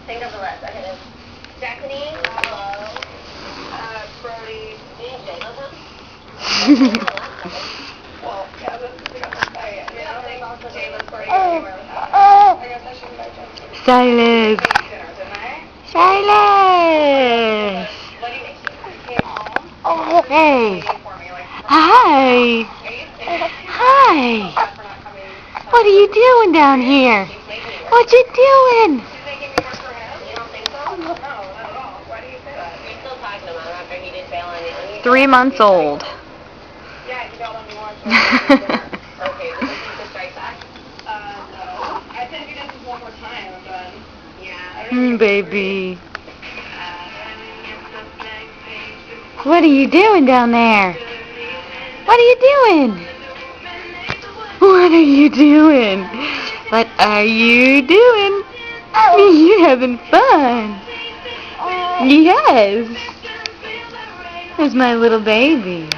Think of the list. Okay, there's Jacqueline, hello, Brody, and Jay. Well, yeah, we got this guy. Yeah, they also Jaylen, Brody, I guess I should invite Jessica. Silas. Silas. What do you think? You came home? Hey. For me, like, Hi. Hi. What are you doing down here? What you doing? She's making me work for him? You don't think so? No, not at all. Why do you say that? You're still talking about him after he did bail on you. 3 months old. Yeah, he bailed on me once. Okay, did you take the strike back? No. I said if he does this one more time, I'm done. Yeah. Baby. What are you doing down there? What are you doing? What are you doing? What are you doing? You having fun? Yes. There's my little baby.